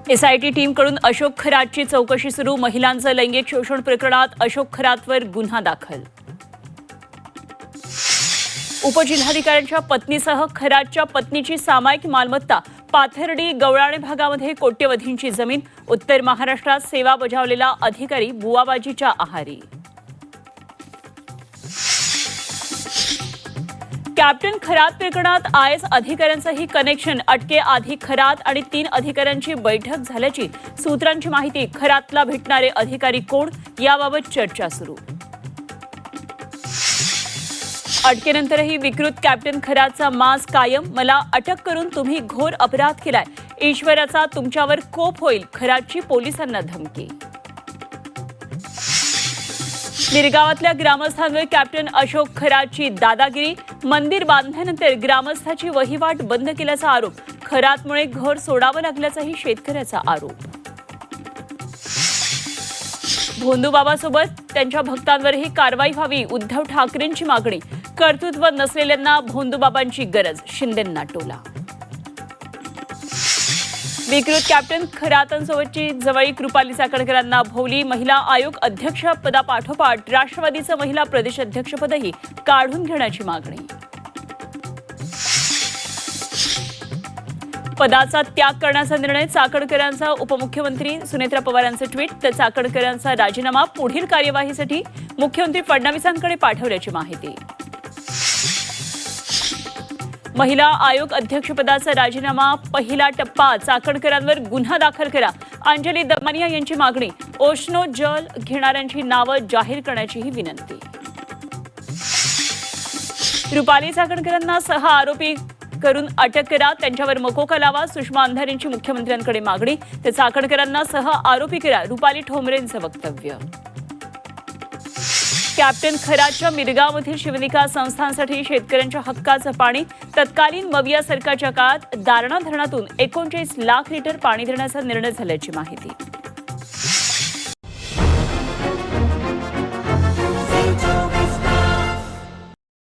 SIT टीमकडून अशोक खरातची चौकशी सुरू. महिलांचं लैंगिक शोषण प्रकरणात अशोक खरातवर गुन्हा दाखल. उपजिल्हाधिकाऱ्यांच्या पत्नीसह खरातच्या पत्नीची सामायिक मालमत्ता. पाथर्डी गवळाणे भागामध्ये कोट्यवधींची जमीन. उत्तर महाराष्ट्रात सेवा बजावलेला अधिकारी बुवाबाजीच्या आहारी. कॅप्टन खरात प्रकरणात आयएस अधिकाऱ्यांचंही कनेक्शन. अटकेआधी खरात आणि 3 अधिकाऱ्यांची बैठक झाल्याची सूत्रांची माहिती. खरातला भेटणारे अधिकारी कोण, याबाबत चर्चा सुरू. अटकेनंतरही विकृत कॅप्टन खरातचा माज कायम. मला अटक करून तुम्ही घोर अपराध केलाय. ईश्वराचा तुमच्यावर कोप होईल, खरातची पोलिसांना धमकी. निरगावातल्या ग्रामस्थांवर कॅप्टन अशोक खरातची दादागिरी. मंदिर बांधल्यानंतर ग्रामस्थाची वहिवाट बंद केल्याचा आरोप. खरातमुळे घर सोडावं लागल्याचाही शेतकऱ्याचा आरोप. भोंदूबाबासोबत त्यांच्या भक्तांवरही कारवाई व्हावी, उद्धव ठाकरेंची मागणी. कर्तृत्व नसलेल्यांना भोंदूबाबांची गरज, शिंदेंना टोला. विकृत कॅप्टन खरातांसोबतची जवळीक रुपाली चाकणकरांना भोवली. महिला आयोग अध्यक्षपदापाठोपाठ राष्ट्रवादीचं महिला प्रदेश अध्यक्षपदही काढून घेण्याची मागणी. पदाचा त्याग करण्याचा निर्णय. चाकणकरांचा उपमुख्यमंत्री सुनेत्रा पवारांचं ट्विट. तर चाकणकरांचा राजीनामा पुढील कार्यवाहीसाठी मुख्यमंत्री फडणवीसांकडे पाठवल्याची माहिती. महिला आयोग अध्यक्षपदाचा राजीनामा पहिला टप्पा. चाकणकरांवर गुन्हा दाखल करा, अंजली दमानिया यांची मागणी. ओशनो जल घेणाऱ्यांची नावं जाहीर करण्याचीही विनंती. रुपाली चाकणकरांना 6 आरोपी करून अटक करा, त्यांच्यावर मकोका लावा. सुषमा अंधारेंची मुख्यमंत्र्यांकडे मागणी. तर चाकणकरांना 6 आरोपी करा, रुपाली ठोंबरेंचं वक्तव्य. कॅप्टन खरातच्या मिरगावमधील शिवनिका संस्थांसाठी शेतकऱ्यांच्या हक्काचं पाणी. तत्कालीन मविया सरकारच्या काळात दारणा धरणातून 39 लाख लिटर पाणी देण्याचा निर्णय झाल्याची माहिती.